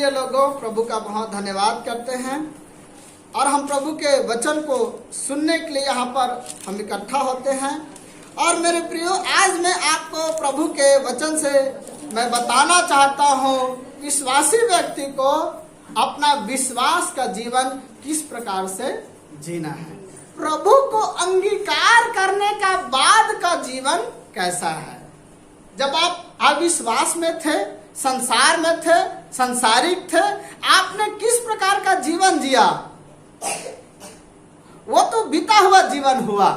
प्रिय लोगों, प्रभु का बहुत धन्यवाद करते हैं और हम प्रभु के वचन को सुनने के लिए यहाँ पर हम इकट्ठा होते हैं। और मेरे प्रियो, आज मैं आपको प्रभु के वचन से मैं बताना चाहता हूँ विश्वासी व्यक्ति को अपना विश्वास का जीवन किस प्रकार से जीना है। प्रभु को अंगीकार करने का बाद का जीवन कैसा है। जब आप अविश्वास में थे, संसार में थे, संसारिक थे, आपने किस प्रकार का जीवन जिया, वो तो बीता हुआ जीवन हुआ।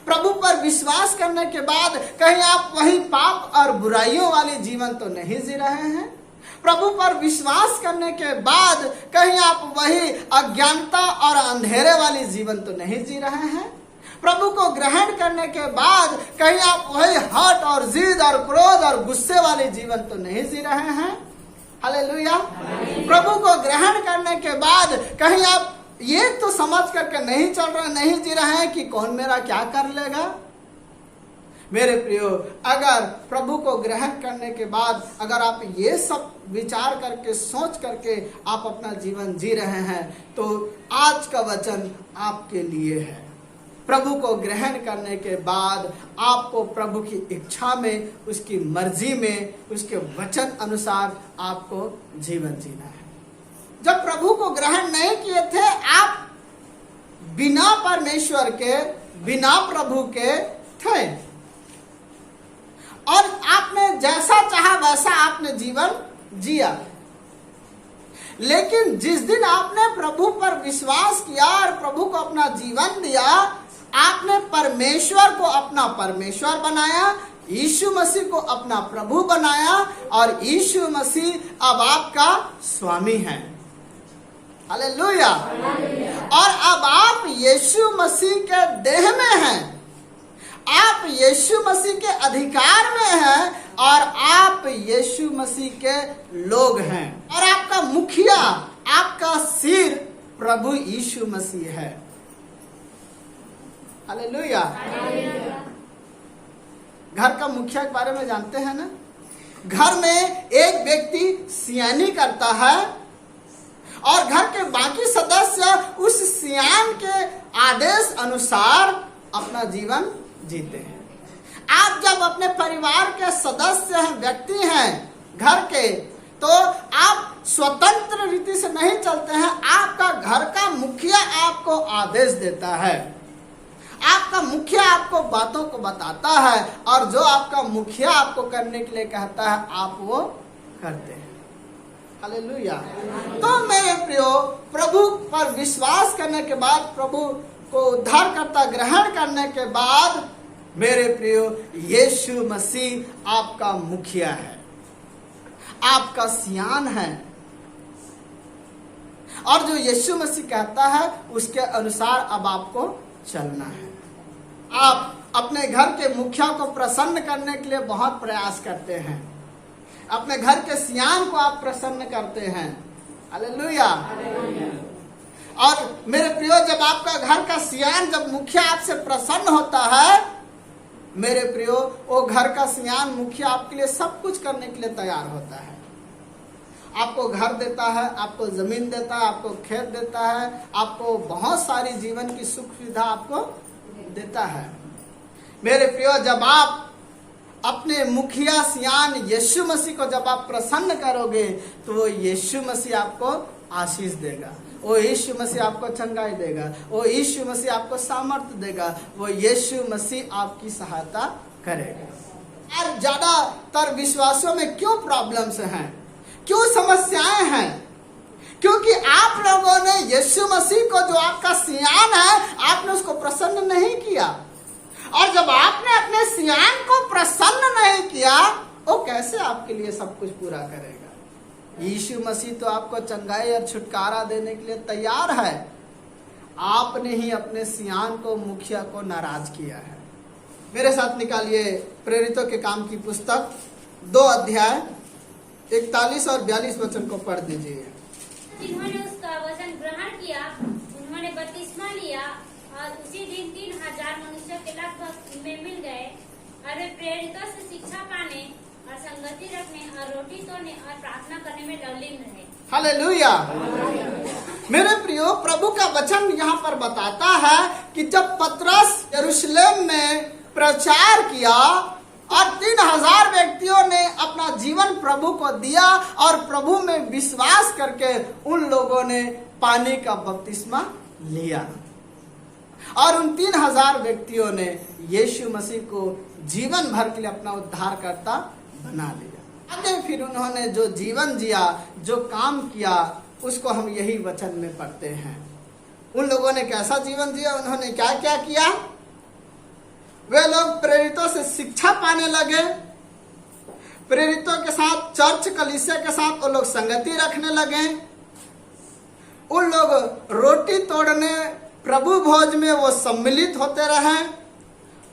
प्रभु पर विश्वास करने के बाद कहीं आप वही पाप और बुराइयों वाले जीवन तो नहीं जी रहे हैं। प्रभु पर विश्वास करने के बाद कहीं आप वही अज्ञानता और अंधेरे वाली जीवन तो नहीं जी रहे हैं। प्रभु को ग्रहण करने के बाद कहीं आप वही हट और जिद और क्रोध और गुस्से वाले जीवन तो नहीं जी रहे हैं। हालेलुया। प्रभु को ग्रहण करने के बाद कहीं आप ये तो समझ करके नहीं चल रहे, नहीं जी रहे हैं कि कौन मेरा क्या कर लेगा। मेरे प्रियो, अगर प्रभु को ग्रहण करने के बाद अगर आप ये सब विचार करके, सोच करके आप अपना जीवन जी रहे हैं, तो आज का वचन आपके लिए है। प्रभु को ग्रहण करने के बाद आपको प्रभु की इच्छा में, उसकी मर्जी में, उसके वचन अनुसार आपको जीवन जीना है। जब प्रभु को ग्रहण नहीं किए थे, आप बिना परमेश्वर के, बिना प्रभु के थे और आपने जैसा चाहा वैसा आपने जीवन जिया। लेकिन जिस दिन आपने प्रभु पर विश्वास किया और प्रभु को अपना जीवन दिया, आपने परमेश्वर को अपना परमेश्वर बनाया, यीशु मसीह को अपना प्रभु बनाया और यीशु मसीह अब आपका स्वामी है। हालेलुया। और अब आप यीशु मसीह के देह में हैं, आप यीशु मसीह के अधिकार में हैं और आप यीशु मसीह के लोग हैं और आपका मुखिया, आपका सिर प्रभु यीशु मसीह है। हालेलुया। घर का मुखिया के बारे में जानते हैं ना। घर में एक व्यक्ति सियानी करता है और घर के बाकी सदस्य उस सियान के आदेश अनुसार अपना जीवन जीते हैं। आप जब अपने परिवार के सदस्य हैं, व्यक्ति हैं घर के, तो आप स्वतंत्र रीति से नहीं चलते हैं। आपका घर का मुखिया आपको आदेश देता है, आपका मुखिया आपको बातों को बताता है और जो आपका मुखिया आपको करने के लिए कहता है आप वो करते हैं। हालेलुया। तो मेरे प्रियो, प्रभु पर विश्वास करने के बाद, प्रभु को उद्धारकर्ता ग्रहण करने के बाद, मेरे प्रियो, यीशु मसीह आपका मुखिया है, आपका सियान है और जो यीशु मसीह कहता है उसके अनुसार अब आपको चलना है। आप अपने घर के मुखिया को प्रसन्न करने के लिए बहुत प्रयास करते हैं, अपने घर के सियान को आप प्रसन्न करते हैं। हालेलुया। और मेरे प्रियो, जब आपका घर का सियान, जब मुखिया आपसे प्रसन्न होता है, मेरे प्रियो, वो घर का सियान मुखिया आपके लिए सब कुछ करने के लिए तैयार होता है। आपको घर देता है, आपको जमीन देता है, आपको खेत देता है, आपको बहुत सारी जीवन की सुख सुविधा आपको देता है। मेरे प्रियो, जब आप अपने मुखिया सियान यीशु मसीह को जब आप प्रसन्न करोगे, तो वो यीशु मसीह आपको आशीष देगा, वो यीशु मसीह आपको चंगाई देगा, वो यीशु मसीह आपको सामर्थ्य देगा, वो यीशु मसीह आपकी सहायता करेगा। और ज्यादातर विश्वासों में क्यों प्रॉब्लम्स हैं, क्यों समस्याएं हैं? क्योंकि आप लोगों ने यीशु मसीह को, जो आपका सियान है, आपने उसको प्रसन्न नहीं किया। और जब आपने अपने सियान को प्रसन्न नहीं किया, वो कैसे आपके लिए सब कुछ पूरा करेगा? यीशु मसीह तो आपको चंगाई और छुटकारा देने के लिए तैयार है। आपने ही अपने सियान को, मुखिया को नाराज किया है। मेरे साथ निकालिए प्रेरितों के काम की पुस्तक 2 अध्याय 41 और 42 वचन को पढ़ दीजिए। जिन्होंने उसका वचन ग्रहण किया, उन्होंने बपतिस्मा लिया और उसी दिन 3000 मनुष्यों के लगभग में मिल गए और वे प्रेरितों से शिक्षा पाने और संगति रखने और रोटी तोड़ने और प्रार्थना करने में लवलीन रहे। हालेलुया। मेरे प्रियो, प्रभु का वचन यहाँ पर बताता है कि जब पतरस यरूशलेम में प्रचार किया और 3000 व्यक्तियों ने अपना जीवन प्रभु को दिया और प्रभु में विश्वास करके उन लोगों ने पानी का बपतिस्मा लिया और उन 3000 व्यक्तियों ने यीशु मसीह को जीवन भर के लिए अपना उद्धारकर्ता बना लिया। आगे फिर उन्होंने जो जीवन जिया, जो काम किया, उसको हम यही वचन में पढ़ते हैं। उन लोगों ने कैसा जीवन जिया, उन्होंने क्या क्या किया। वे लोग प्रेरितों से शिक्षा पाने लगे, प्रेरितों के साथ, चर्च कलीसिया के साथ वो लोग संगति रखने लगे। उन लोग रोटी तोड़ने, प्रभु भोज में वो सम्मिलित होते रहे,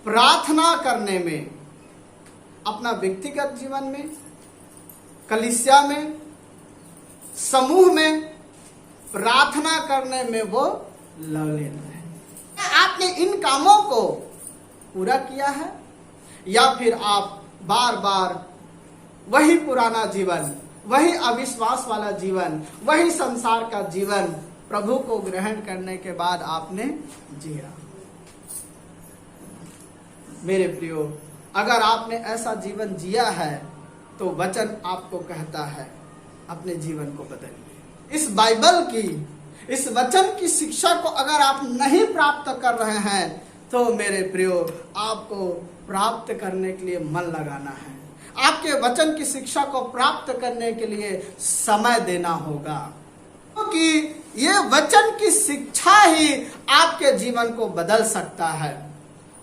प्रार्थना करने में, अपना व्यक्तिगत जीवन में, कलीसिया में, समूह में प्रार्थना करने में वो लवलीन रहे। आपने इन कामों को पूरा किया है या फिर आप बार बार वही पुराना जीवन, वही अविश्वास वाला जीवन, वही संसार का जीवन प्रभु को ग्रहण करने के बाद आपने जिया। मेरे प्रियो, अगर आपने ऐसा जीवन जिया है तो वचन आपको कहता है अपने जीवन को बदलिए। इस बाइबल की, इस वचन की शिक्षा को अगर आप नहीं प्राप्त कर रहे हैं तो मेरे प्रियो, आपको प्राप्त करने के लिए मन लगाना है। आपके वचन की शिक्षा को प्राप्त करने के लिए समय देना होगा, क्योंकि ये वचन की शिक्षा ही आपके जीवन को बदल सकता है।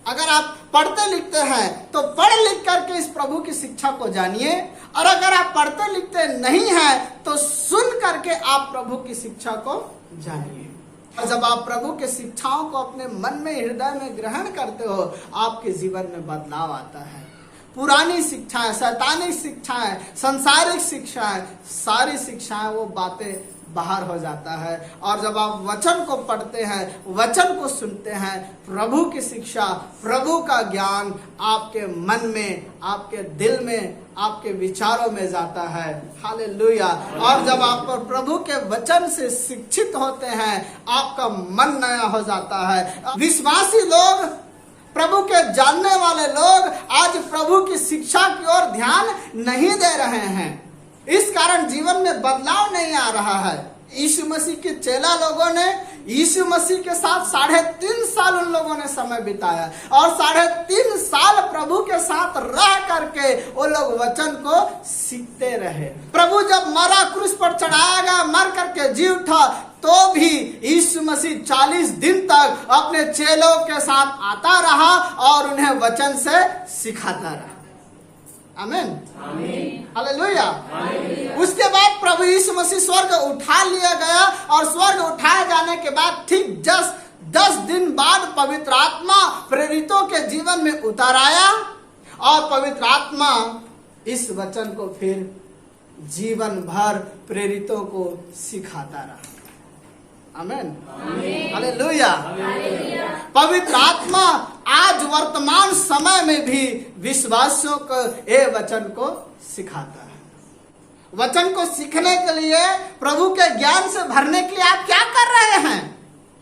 अगर आप पढ़ते लिखते हैं तो पढ़ लिख करके इस प्रभु की शिक्षा को जानिए, और अगर आप पढ़ते लिखते नहीं हैं तो सुन करके आप प्रभु की शिक्षा को जानिए। और जब आप प्रभु के शिक्षाओं को अपने मन में, हृदय में ग्रहण करते हो, आपके जीवन में बदलाव आता है। पुरानी शिक्षाएं, शैतानी शिक्षाएं, सांसारिक शिक्षाएं, सारी शिक्षाएं, वो बातें बाहर हो जाता है। और जब आप वचन को पढ़ते हैं, वचन को सुनते हैं, प्रभु की शिक्षा, प्रभु का ज्ञान आपके मन में, आपके दिल में, आपके विचारों में जाता है। हालेलुया। और जब आप प्रभु के वचन से शिक्षित होते हैं, आपका मन नया हो जाता है। विश्वासी लोग, प्रभु के जानने वाले लोग आज प्रभु की शिक्षा की ओर ध्यान नहीं दे रहे हैं। इस कारण जीवन में बदलाव नहीं आ रहा है। यीशु मसीह के चेला लोगों ने यीशु मसीह के साथ 3.5 साल उन लोगों ने समय बिताया और 3.5 साल प्रभु के साथ रह करके वो लोग वचन को सीखते रहे। प्रभु जब मरा, क्रूस पर चढ़ाया गया, मर करके जी उठा, तो भी यीशु मसीह 40 दिन तक अपने चेलों के साथ आता रहा और उन्हें वचन से सिखाता रहा। आमीन, हालेलुया। उसके बाद प्रभु यीशु मसीह स्वर्ग उठा लिया गया और स्वर्ग उठाए जाने के बाद ठीक 10 दिन बाद पवित्र आत्मा प्रेरितों के जीवन में उतर आया और पवित्र आत्मा इस वचन को फिर जीवन भर प्रेरितों को सिखाता रहा। आमीन, हालेलुया। पवित्र आत्मा आज वर्तमान समय में भी विश्वासियों को ये वचन को सिखाता है। वचन को सीखने के लिए, प्रभु के ज्ञान से भरने के लिए आप क्या कर रहे हैं?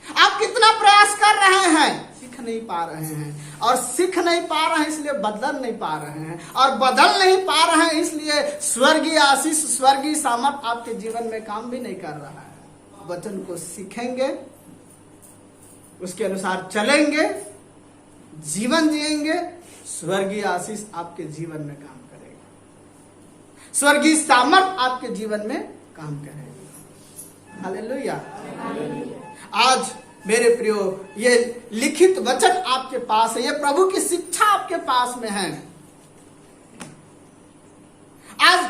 आप कितना प्रयास कर रहे हैं? सीख नहीं पा रहे हैं, और सीख नहीं पा रहे हैं इसलिए बदल नहीं पा रहे हैं, और बदल नहीं पा रहे हैं इसलिए स्वर्गीय आशीष, स्वर्गीय सामर्थ आपके जीवन में काम भी नहीं कर रहा है। वचन को सीखेंगे, उसके अनुसार चलेंगे, जीवन जिएंगे, स्वर्गीय आशीष आपके जीवन में काम करेगा, स्वर्गीय सामर्थ आपके जीवन में काम करेगा। हालेलुया। आज मेरे प्रियो, ये लिखित वचन आपके पास है, ये प्रभु की शिक्षा आपके पास में है। आज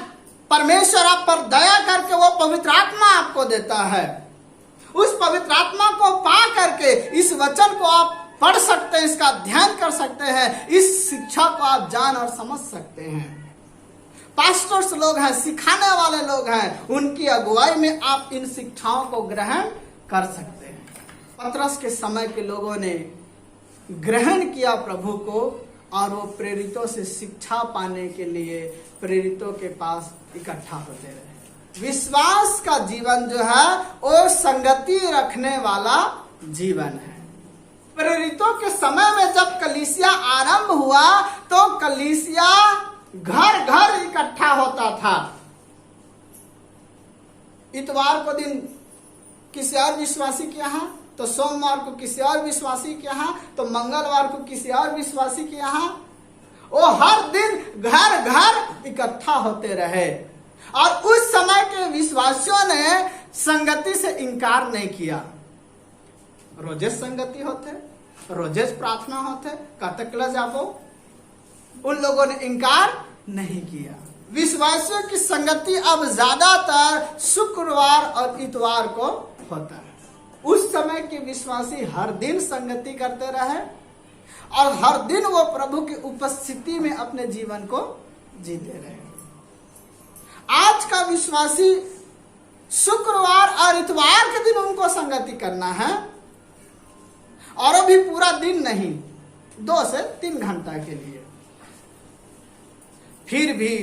परमेश्वर आप पर दया करके वो पवित्र आत्मा आपको देता है। उस पवित्र आत्मा को पा करके इस वचन को आप पढ़ सकते हैं, इसका अध्ययन कर सकते हैं, इस शिक्षा को आप जान और समझ सकते हैं। पास्टर्स लोग हैं, सिखाने वाले लोग हैं, उनकी अगुवाई में आप इन शिक्षाओं को ग्रहण कर सकते हैं। पतरस के समय के लोगों ने ग्रहण किया प्रभु को, और वो प्रेरितों से शिक्षा पाने के लिए प्रेरितों के पास इकट्ठा होते रहे। विश्वास का जीवन जो है वो संगति रखने वाला जीवन है। प्रेरितों के समय में जब कलीसिया आरंभ हुआ तो कलीसिया घर घर इकट्ठा होता था। इतवार को दिन किसी और विश्वासी के यहाँ, तो सोमवार को किसी और विश्वासी के यहाँ, तो मंगलवार को किसी और विश्वासी के यहाँ। वो हर दिन घर घर इकट्ठा होते रहे और उस समय के विश्वासियों ने संगति से इनकार नहीं किया। रोजेज संगति होते, रोजेज प्रार्थना होते, कतकला जाबो, उन लोगों ने इनकार नहीं किया। विश्वासियों की संगति अब ज्यादातर शुक्रवार और इतवार को होता है। उस समय के विश्वासी हर दिन संगति करते रहे और हर दिन वो प्रभु की उपस्थिति में अपने जीवन को जीते रहे। आज का विश्वासी शुक्रवार और इतवार के दिन उनको संगति करना है और अभी पूरा दिन नहीं, 2 से 3 घंटा के लिए। फिर भी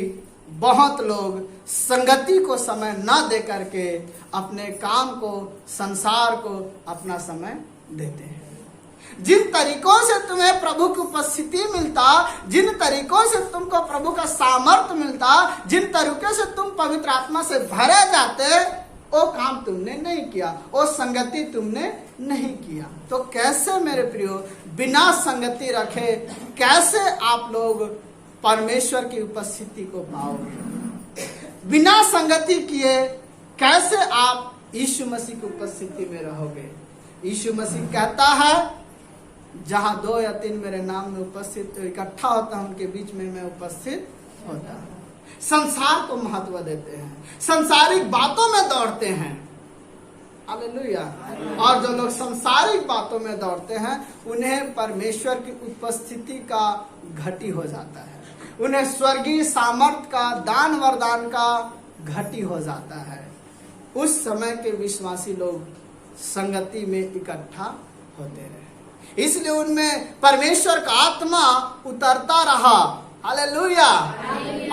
बहुत लोग संगति को समय न दे करके अपने काम को, संसार को अपना समय देते हैं। जिन तरीकों से तुम्हें प्रभु की उपस्थिति मिलता, जिन तरीकों से तुमको प्रभु का सामर्थ्य मिलता, जिन तरीकों से तुम पवित्र आत्मा से भरे जाते, वो काम तुमने नहीं किया, वो संगति तुमने नहीं किया। तो कैसे मेरे प्रियो बिना संगति रखे कैसे आप लोग परमेश्वर की उपस्थिति को पाओगे? बिना संगति किए कैसे आप यीशु मसीह की उपस्थिति में रहोगे? यीशु मसीह कहता है, जहां 2 या 3 मेरे नाम में उपस्थित इकट्ठा होता है, उनके बीच में मैं उपस्थित होता हूं। संसार को महत्व देते हैं, संसारिक बातों में दौड़ते हैं। हालेलुया। और जो लोग संसारिक बातों में दौड़ते हैं उन्हें परमेश्वर की उपस्थिति का घटी हो जाता है, उन्हें स्वर्गीय सामर्थ का, दान वरदान का घटी हो जाता है। उस समय के विश्वासी लोग संगति में इकट्ठा होते रहे, इसलिए उनमें परमेश्वर का आत्मा उतरता रहा। हालेलुया।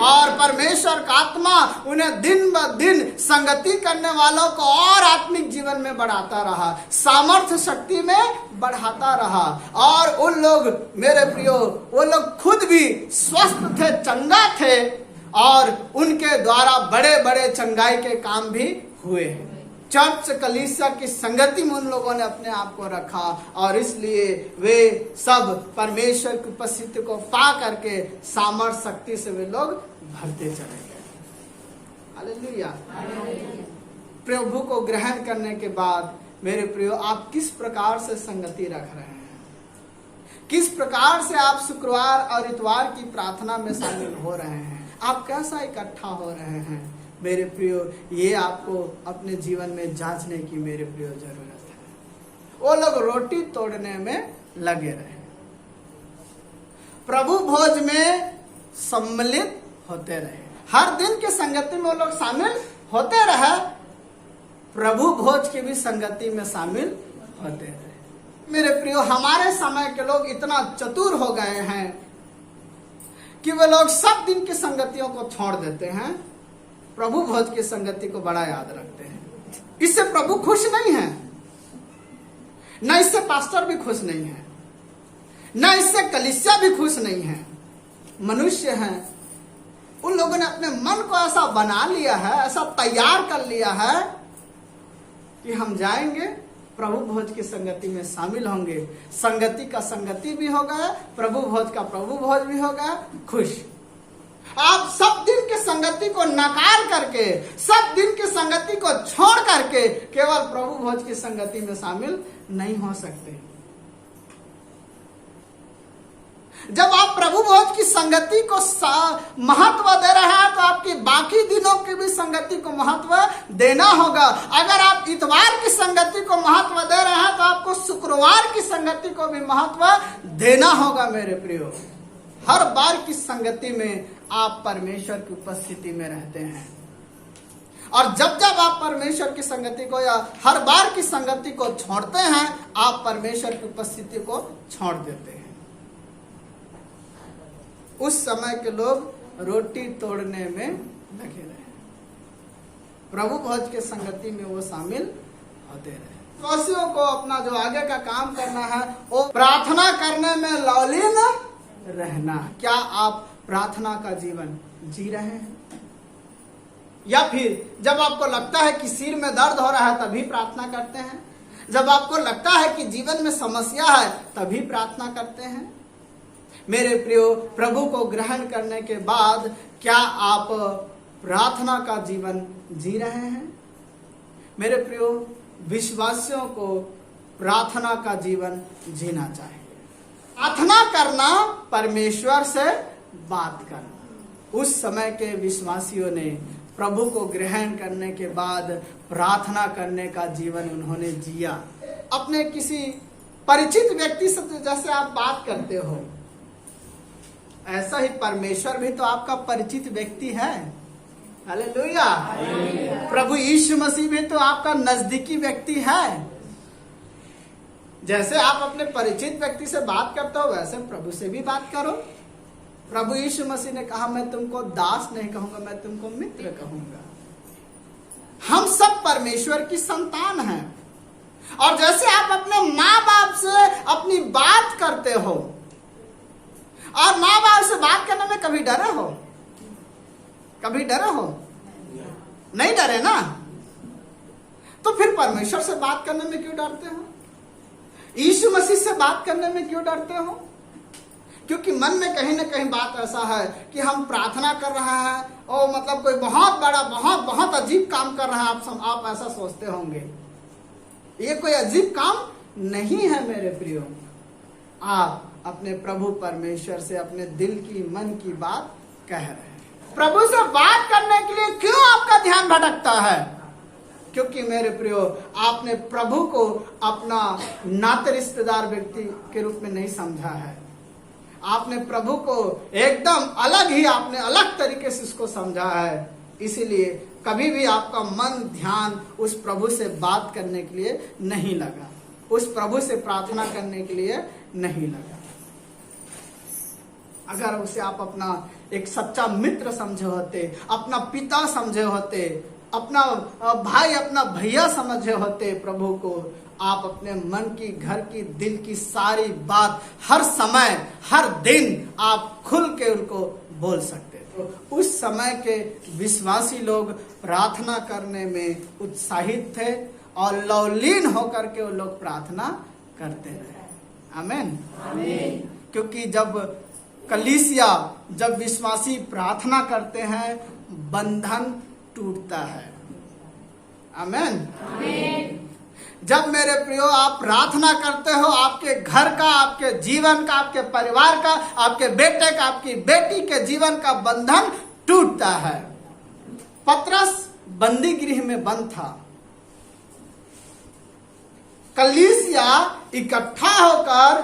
और परमेश्वर का आत्मा उन्हें दिन ब दिन संगति करने वालों को और आत्मिक जीवन में बढ़ाता रहा, सामर्थ्य शक्ति में बढ़ाता रहा। और उन लोग मेरे प्रियो, वो लोग खुद भी स्वस्थ थे, चंगा थे और उनके द्वारा बड़े बड़े चंगाई के काम भी हुए। चर्च कलीसिया की संगति में उन लोगों ने अपने आप को रखा और इसलिए वे सब परमेश्वर की उपस्थिति को पा करके सामर्थ शक्ति से वे लोग भरते चले गए। हालेलुया। प्रभु को ग्रहण करने के बाद मेरे प्रियो, आप किस प्रकार से संगति रख रहे हैं? किस प्रकार से आप शुक्रवार और इतवार की प्रार्थना में शामिल हो रहे हैं? आप कैसा इकट्ठा हो रहे हैं? मेरे प्रियो, ये आपको अपने जीवन में जांचने की मेरे प्रियो जरूरत है। वो लोग रोटी तोड़ने में लगे रहे, प्रभु भोज में सम्मिलित होते रहे, हर दिन के संगति में वो लोग शामिल होते रहे, प्रभु भोज की भी संगति में शामिल होते रहे। मेरे प्रियो, हमारे समय के लोग इतना चतुर हो गए हैं कि वे लोग सब दिन की संगतियों को छोड़ देते हैं, प्रभु भोज की संगति को बड़ा याद रखते हैं। इससे प्रभु खुश नहीं है, न इससे पास्टर भी खुश नहीं है, न इससे कलीसिया भी खुश नहीं है। मनुष्य हैं, उन लोगों ने अपने मन को ऐसा बना लिया है, ऐसा तैयार कर लिया है कि हम जाएंगे, प्रभु भोज की संगति में शामिल होंगे, संगति का संगति भी हो गया, प्रभु भोज का प्रभु भोज भी हो गया, खुश। आप सब दिन के संगति को नकार करके, सब दिन की संगति को छोड़ करके केवल प्रभु भोज की संगति में शामिल नहीं हो सकते। जब आप प्रभु भोज की संगति को महत्व दे रहे हैं तो आपकी बाकी दिनों की भी संगति को महत्व देना होगा। अगर आप इतवार की संगति को महत्व दे रहे हैं तो आपको शुक्रवार की संगति को भी महत्व देना होगा। मेरे प्रियो, हर बार की संगति में आप परमेश्वर की उपस्थिति में रहते हैं और जब जब आप परमेश्वर की संगति को या हर बार की संगति को छोड़ते हैं, आप परमेश्वर की उपस्थिति को छोड़ देते हैं। उस समय के लोग रोटी तोड़ने में लगे रहे। प्रभु भोज के संगति में वो शामिल होते रहे। विश्वासियों को अपना जो आगे का काम करना है वो प्रार्थना करने में लौलीन रहना। क्या आप प्रार्थना का जीवन जी रहे हैं? या फिर जब आपको लगता है कि सिर में दर्द हो रहा है तभी प्रार्थना करते हैं? जब आपको लगता है कि जीवन में समस्या है तभी प्रार्थना करते हैं? मेरे प्रियो, प्रभु को ग्रहण करने के बाद क्या आप प्रार्थना का जीवन जी रहे हैं? मेरे प्रियो, विश्वासियों को प्रार्थना का जीवन जीना चाहिए। प्रार्थना करना परमेश्वर से बात करना। उस समय के विश्वासियों ने प्रभु को ग्रहण करने के बाद प्रार्थना करने का जीवन उन्होंने जिया। अपने किसी परिचित व्यक्ति से जैसे आप बात करते हो, ऐसा ही परमेश्वर भी तो आपका परिचित व्यक्ति है। हालेलुया। प्रभु यीशु मसीह भी तो आपका नजदीकी व्यक्ति है। जैसे आप अपने परिचित व्यक्ति से बात करते हो वैसे प्रभु से भी बात करो। प्रभु यीशु मसीह ने कहा, मैं तुमको दास नहीं कहूंगा, मैं तुमको मित्र कहूंगा। हम सब परमेश्वर की संतान हैं। और जैसे आप अपने माँ बाप से अपनी बात करते हो, और माँ बाप से बात करने में कभी डरे हो? कभी डरे हो? नहीं डरे ना? तो फिर परमेश्वर से बात करने में क्यों डरते हो? यीशु मसीह से बात करने में क्यों डरते हो? क्योंकि मन में कहीं ना कहीं बात ऐसा है कि हम प्रार्थना कर रहे हैं और मतलब कोई बहुत बड़ा बहुत अजीब काम कर रहे हैं। आप ऐसा सोचते होंगे। ये कोई अजीब काम नहीं है मेरे प्रियो। आप अपने प्रभु परमेश्वर से अपने दिल की मन की बात कह रहे हैं। प्रभु से बात करने के लिए क्यों आपका ध्यान भटकता है? क्योंकि मेरे प्रियो, आपने प्रभु को अपना नाते रिश्तेदार व्यक्ति के रूप में नहीं समझा है। आपने प्रभु को एकदम अलग ही, आपने अलग तरीके से उसको समझा है। इसीलिए कभी भी आपका मन ध्यान उस प्रभु से बात करने के लिए नहीं लगा, उस प्रभु से प्रार्थना करने के लिए नहीं लगा। अगर उसे आप अपना एक सच्चा मित्र समझे होते, अपना पिता समझे होते, अपना भाई, अपना भैया समझे होते प्रभु को, आप अपने मन की, घर की, दिल की सारी बात हर समय हर दिन आप खुल के उनको बोल सकते। तो उस समय के विश्वासी लोग प्रार्थना करने में उत्साहित थे और लौलीन होकर के वो लोग प्रार्थना करते रहे। आमीन। क्योंकि जब कलीसिया, जब विश्वासी प्रार्थना करते हैं, बंधन टूटता है। आमीन। जब मेरे प्रियो आप प्रार्थना करते हो, आपके घर का, आपके जीवन का, आपके परिवार का, आपके बेटे का, आपकी बेटी के जीवन का बंधन टूटता है। पतरस बंदी गृह में बंद था। कलीसिया इकट्ठा होकर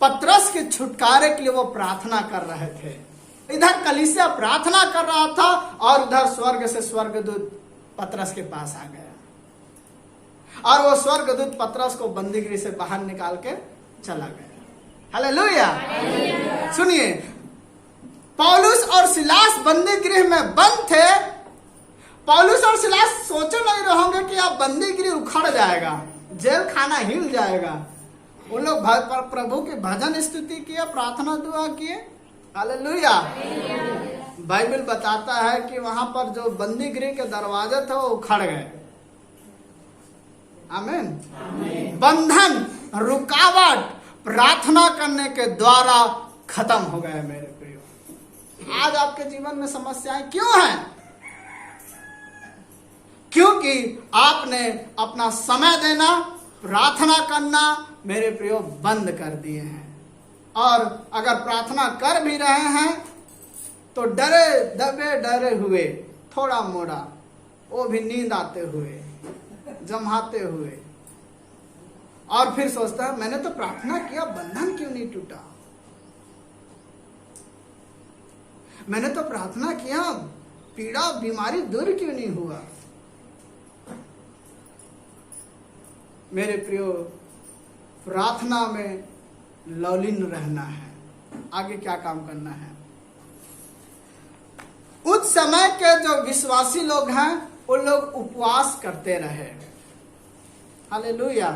पतरस के छुटकारे के लिए वो प्रार्थना कर रहे थे। इधर कलीसिया प्रार्थना कर रहा था और उधर स्वर्ग से स्वर्गदूत पतरस के पास आ गया और वो स्वर्गदूत पतरस को बंदीगृह से बाहर निकाल के चला गया। हालेलुया। सुनिए, पौलुस और सिलास बंदीगृह में बंद थे। पौलुस और सिलास सोचे नहीं रहोगे कि अब बंदीगृह उखड़ जाएगा, जेल खाना हिल जाएगा। उन लोग प्रभु के भजन स्तुति किए, प्रार्थना दुआ किए। हालेलुया। बाइबल बताता है कि वहां पर जो बंदी गृह के दरवाजे थे वो उखड़ गए। आमीन। बंधन, रुकावट प्रार्थना करने के द्वारा खत्म हो गए। मेरे प्रियो, आज आपके जीवन में समस्याएं क्यों हैं? क्योंकि आपने अपना समय देना, प्रार्थना करना मेरे प्रियो बंद कर दिए हैं। और अगर प्रार्थना कर भी रहे हैं तो डरे दबे डरे हुए, थोड़ा मोड़ा, वो भी नींद आते हुए, जमाते हुए, और फिर सोचता है मैंने तो प्रार्थना किया, बंधन क्यों नहीं टूटा? मैंने तो प्रार्थना किया, पीड़ा बीमारी दूर क्यों नहीं हुआ? मेरे प्रियो, प्रार्थना में लौलीन रहना है। आगे क्या काम करना है? उस समय के जो विश्वासी लोग हैं वो लोग उपवास करते रहे। हालेलुया।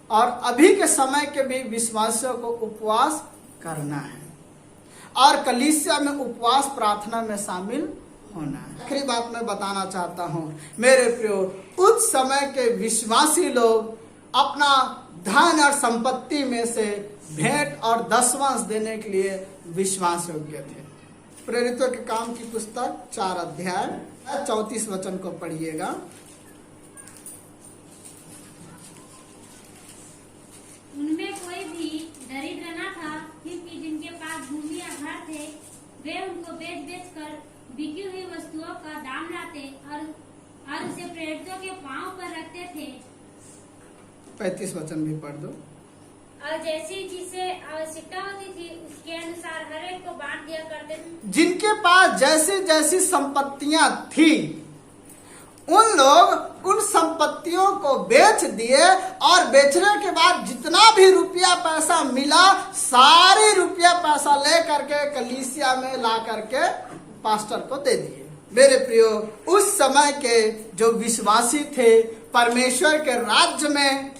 और अभी के समय के भी विश्वासियों को उपवास करना है और कलीसिया में उपवास प्रार्थना में शामिल होना है। आखिरी बात मैं बताना चाहता हूं मेरे प्रियो, उस समय के विश्वासी लोग अपना धन और संपत्ति में से भेंट और दशवांश देने के लिए विश्वास योग्य थे। प्रेरितों के काम की पुस्तक 4 अध्याय 34 वचन को पढ़िएगा। उनमें कोई भी दरिद्र न था, क्योंकि जिनके पास भूमि या घर थे वे उनको बेच कर बिकी हुई वस्तुओं का दाम लाते और उसे प्रेरितों के पांव पर रखते थे। 35 वचन भी पढ़ दो। और जैसी जिसे आवश्यकता होती थी उसके अनुसार हर एक को बांट दिया करते थे। जिनके पास जैसी जैसी संपत्तियां थी उन लोग उन संपत्तियों को बेच दिए और बेचने के बाद जितना भी रुपया पैसा मिला सारी रुपया पैसा ले करके कलीसिया में ला करके पास्टर को दे दिए। मेरे प्रियो, उस समय के जो विश्वासी थे परमेश्वर के राज्य में,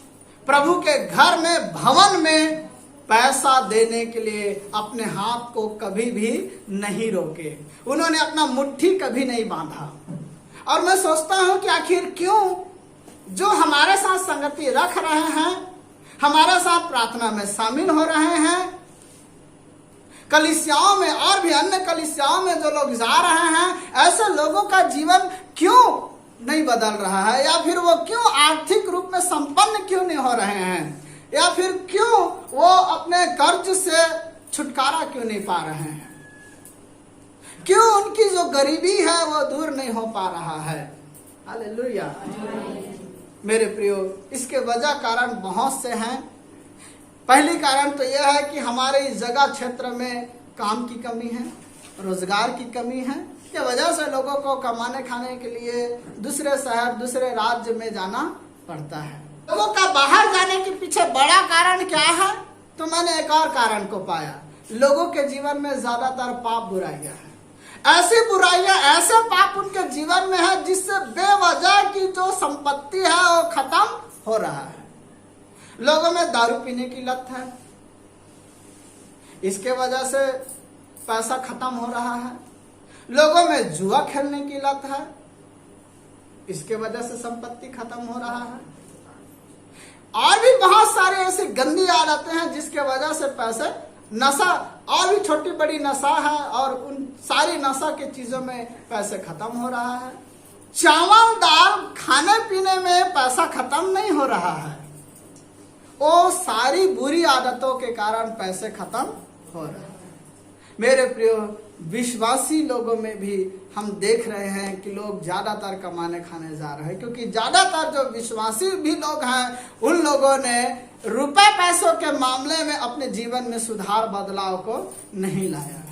प्रभु के घर में, भवन में पैसा देने के लिए अपने हाथ को कभी भी नहीं रोके। उन्होंने अपना मुट्ठी कभी नहीं बांधा। और मैं सोचता हूं कि आखिर क्यों जो हमारे साथ संगति रख रहे हैं, हमारे साथ प्रार्थना में शामिल हो रहे हैं, कलीसियाओं में और भी अन्य कलीसियाओं में जो लोग जा रहे हैं, ऐसे लोगों का जीवन क्यों नहीं बदल रहा है? या फिर वो क्यों आर्थिक रूप में संपन्न क्यों नहीं हो रहे हैं? या फिर क्यों वो अपने कर्ज से छुटकारा क्यों नहीं पा रहे हैं? क्यों उनकी जो गरीबी है वो दूर नहीं हो पा रहा है? हालेलुया। मेरे प्रियो, इसके वजह कारण बहुत से हैं। पहली कारण तो यह है कि हमारे इस जगह क्षेत्र में काम की कमी है, रोजगार की कमी है। इसके वजह से लोगों को कमाने खाने के लिए दूसरे शहर, दूसरे राज्य में जाना पड़ता है। लोगों का बाहर जाने के पीछे बड़ा कारण क्या है? तो मैंने एक और कारण को पाया। लोगों के जीवन में ज्यादातर पाप बुराइयां हैं। ऐसी बुराइयां, ऐसे पाप उनके जीवन में है जिससे बेवजह की जो संपत्ति है वो खत्म हो रहा है। लोगों में दारू पीने की लत है, इसके वजह से पैसा खत्म हो रहा है। लोगों में जुआ खेलने की लत है, इसके वजह से संपत्ति खत्म हो रहा है। और भी बहुत सारे ऐसे गंदी आदतें हैं जिसके वजह से पैसे, नशा और भी छोटी बड़ी नशा है और उन सारी नशा की चीजों में पैसे खत्म हो रहा है। चावल दाल खाने पीने में पैसा खत्म नहीं हो रहा है, वो सारी बुरी आदतों के कारण पैसे खत्म हो रहे हैं। मेरे प्रियो, विश्वासी लोगों में भी हम देख रहे हैं कि लोग ज्यादातर कमाने खाने जा रहे हैं, क्योंकि ज्यादातर जो विश्वासी भी लोग हैं उन लोगों ने रुपए पैसों के मामले में अपने जीवन में सुधार बदलाव को नहीं लाया है।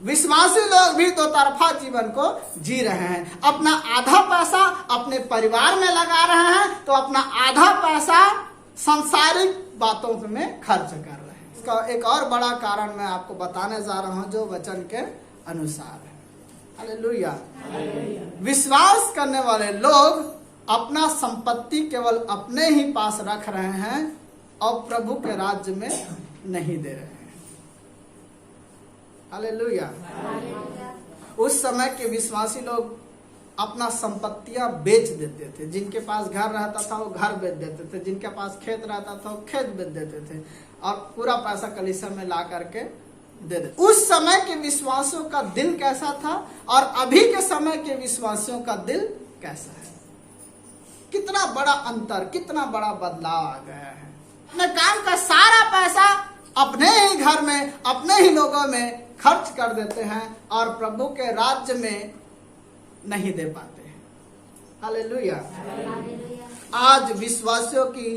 विश्वासी लोग भी दो तरफा जीवन को जी रहे हैं। अपना आधा पैसा अपने परिवार में लगा रहे हैं तो अपना आधा पैसा सांसारिक बातों में खर्च कर रहे हैं। इसका एक और बड़ा कारण मैं आपको बताने जा रहा हूं जो वचन के अनुसार है। हालेलुया। विश्वास करने वाले लोग अपना संपत्ति केवल अपने ही पास रख रहे हैं और प्रभु के राज्य में नहीं दे रहे हैं। हालेलुया। उस समय के विश्वासी लोग अपना संपत्तियां बेच देते थे। जिनके पास घर रहता था वो घर बेच देते थे, जिनके पास खेत रहता था वो खेत बेच देते थे और पूरा पैसा कलीसिया में ला करके दे देते। उस समय के विश्वासियों का दिल कैसा था और अभी के समय के विश्वासियों का दिल कैसा है? कितना बड़ा अंतर, कितना बड़ा बदलाव आ गया है। अपने काम का सारा पैसा अपने ही घर में, अपने ही लोगों में खर्च कर देते हैं और प्रभु के राज्य में नहीं दे पाते हैं। हालेलुया। आज विश्वासियों की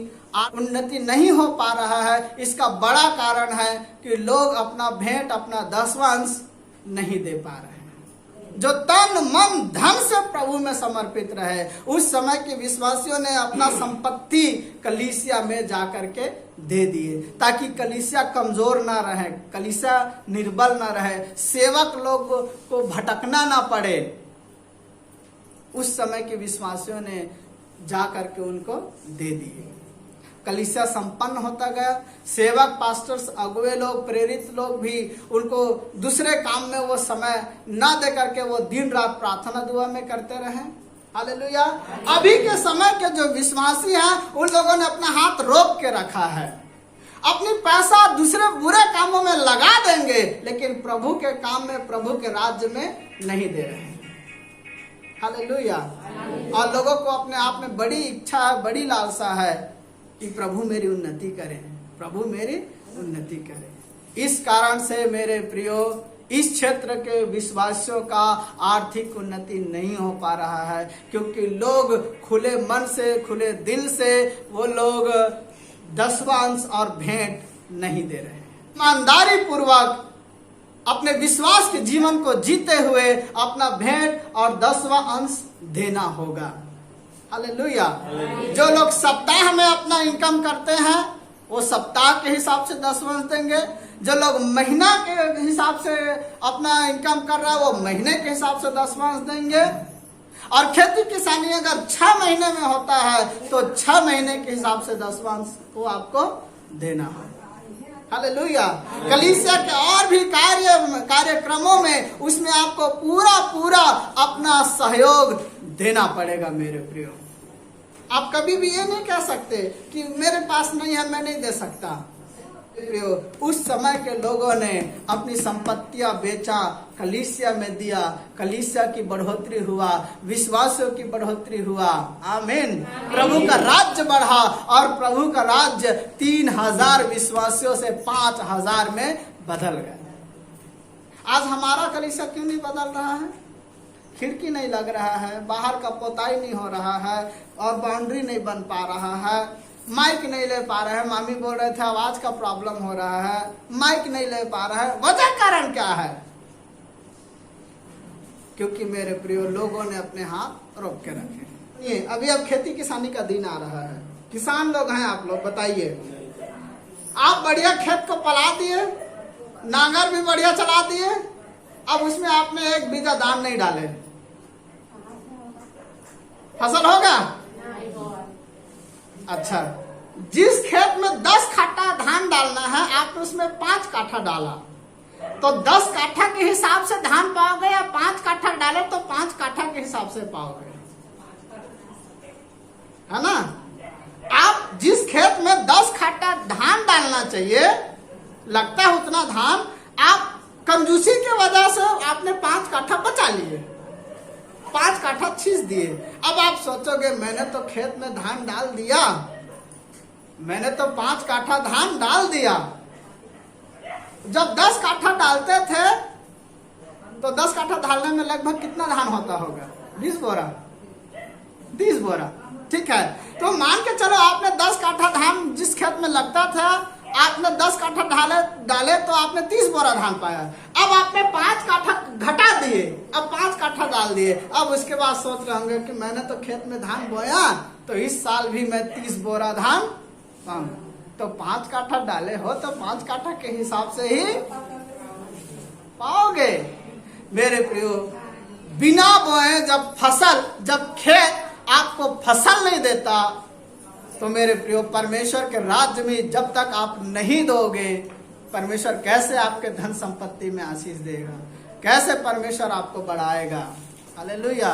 उन्नति नहीं हो पा रहा है। इसका बड़ा कारण है कि लोग अपना भेंट, अपना दशवांश नहीं दे पा रहे हैं। जो तन मन धन से प्रभु में समर्पित रहे, उस समय के विश्वासियों ने अपना संपत्ति कलीसिया में जाकर के दे दिए ताकि कलीसिया कमजोर ना रहे, कलीसिया निर्बल ना रहे, सेवक लोग को भटकना ना पड़े। उस समय के विश्वासियों ने जा करके उनको दे दिए। कलीसिया संपन्न होता गया। सेवक, पास्टर्स, अगुवे लोग, प्रेरित लोग भी उनको दूसरे काम में वो समय न दे करके वो दिन रात प्रार्थना दुआ में करते रहे। हालेलुया। अभी के समय के जो विश्वासी हैं उन लोगों ने अपना हाथ रोक के रखा है। अपनी पैसा दूसरे बुरे कामों में लगा देंगे, लेकिन प्रभु के काम में, प्रभु के राज्य में नहीं दे रहे हैं। हालेलुया। और लोगों को अपने आप में बड़ी इच्छा है, बड़ी लालसा है कि प्रभु मेरी उन्नति करे, प्रभु मेरी उन्नति करे। इस कारण से मेरे प्रियो, इस क्षेत्र के विश्वासियों का आर्थिक उन्नति नहीं हो पा रहा है, क्योंकि लोग खुले मन से, खुले दिल से वो लोग दसवां अंश और भेंट नहीं दे रहे हैं। ईमानदारी पूर्वक अपने विश्वास के जीवन को जीते हुए अपना भेंट और 10वां अंश देना होगा। हालेलुया। जो लोग सप्ताह में अपना इनकम करते हैं वो सप्ताह के हिसाब से 10वां अंश देंगे। जो लोग महीना के हिसाब से अपना इनकम कर रहा है वो महीने के हिसाब से 10वां अंश देंगे। और खेती किसानी अगर 6 महीने में होता है तो 6 महीने के हिसाब से 10वां अंश को आपको देना है। हालेलुया। कलीसिया के और भी कार्यक्रमों में उसमें आपको पूरा अपना सहयोग देना पड़ेगा मेरे प्रियो। आप कभी भी ये नहीं कह सकते कि मेरे पास नहीं है, मैं नहीं दे सकता। प्रियो, उस समय के लोगों ने अपनी संपत्तियां बेचा, कलीसिया में दिया, कलीसिया की बढ़ोतरी हुआ, विश्वासियों की बढ़ोतरी हुआ। आमीन। प्रभु का राज्य बढ़ा और प्रभु का राज्य 3000 विश्वासियों से 5000 में बदल गया। आज हमारा कलीसिया क्यों नहीं बदल रहा है? खिड़की नहीं लग रहा है, बाहर का पोताई नहीं हो रहा है और बाउंड्री नहीं बन पा रहा है, माइक नहीं ले पा रहे हैं। मामी बोल रहे थे आवाज का प्रॉब्लम हो रहा है, माइक नहीं ले पा रहा है। वजह कारण क्या है? क्योंकि मेरे प्रियो, लोगों ने अपने हाथ रोक के रखे। ये अभी अब खेती किसानी का दिन आ रहा है। किसान लोग हैं आप लोग, बताइए, आप बढ़िया खेत को पला दिए, नांगर भी बढ़िया चला दिए, अब उसमें आपने एक बीजा धान नहीं डाले, फसल होगा? अच्छा, जिस खेत में 10 काठा धान डालना है आपने उसमें 5 काठा डाला, तो 10 काठा के हिसाब से धान पाओगे या 5 काठा डाले तो 5 काठा के हिसाब से पाओगे, है ना? आप जिस खेत में 10 काठा धान डालना चाहिए, लगता है उतना धान, आप कंजूसी की वजह से आपने 5 काठा बचा लिए, 5 काठा छींच दिए। अब आप सोचोगे मैंने तो खेत में धान डाल दिया, मैंने तो 5 काठा धान डाल दिया। जब 10 काठा डालते थे तो 10 काठा डालने में लगभग कितना धान होता होगा? 20 बोरा, 30 बोरा, ठीक है। तो मान के चलो आपने 10 काठा धान जिस खेत में लगता था, आपने 10 काठा डाले तो आपने 30 बोरा धान पाया। अब आपने 5 काठा घटा दिए, अब 5 काठा डाल दिए। अब उसके बाद सोच रहे होंगे कि मैंने तो खेत में धान बोया तो इस साल भी मैं 30 बोरा धान पाऊं। तो 5 काठा डाले हो तो 5 काठा के हिसाब से ही पाओगे। मेरे प्रियो, बिना बोए जब खेत आपको फसल नहीं देता तो मेरे प्रियो, परमेश्वर के राज्य में जब तक आप नहीं दोगे, परमेश्वर कैसे आपके धन संपत्ति में आशीष देगा? कैसे परमेश्वर आपको बढ़ाएगा? हालेलुया।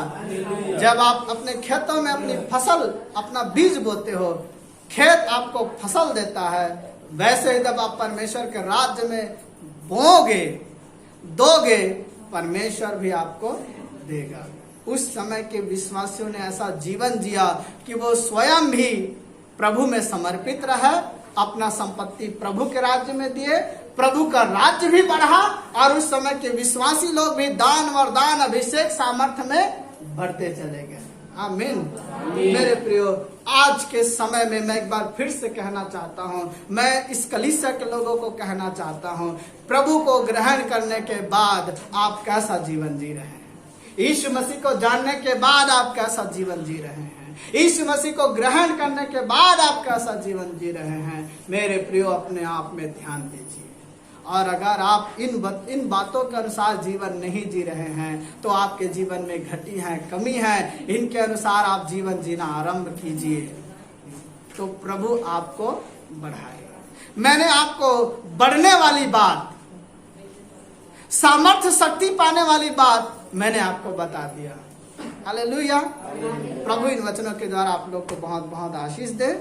जब आप अपने खेतों में अपनी फसल, अपना बीज बोते हो, खेत आपको फसल देता है, वैसे ही जब आप परमेश्वर के राज्य में बोओगे, दोगे, परमेश्वर भी आपको देगा। उस समय के विश्वासियों ने ऐसा जीवन जिया कि वो स्वयं भी प्रभु में समर्पित रहे, अपना संपत्ति प्रभु के राज्य में दिए, प्रभु का राज्य भी बढ़ा और उस समय के विश्वासी लोग भी दान वरदान अभिषेक सामर्थ्य में बढ़ते चले गए। आमीन। मेरे प्रियो, आज के समय में मैं एक बार फिर से कहना चाहता हूं, मैं इस कलीसिया के लोगों को कहना चाहता हूं, प्रभु को ग्रहण करने के बाद आप कैसा जीवन जी रहे हैं? यीशु मसीह को जानने के बाद आप कैसा जीवन जी रहे हैं? यीशु मसीह को ग्रहण करने के बाद आप कैसा जीवन जी रहे हैं? मेरे प्रियो, अपने आप में ध्यान दीजिए और अगर आप इन बातों के अनुसार जीवन नहीं जी रहे हैं तो आपके जीवन में घटी है, कमी है। इनके अनुसार आप जीवन जीना आरंभ कीजिए तो प्रभु आपको बढ़ाएगा। मैंने आपको बढ़ने वाली बात, सामर्थ्य शक्ति पाने वाली बात मैंने आपको बता दिया। हालेलुया। प्रभु इन वचनों के द्वारा आप लोग को बहुत बहुत आशीष दे।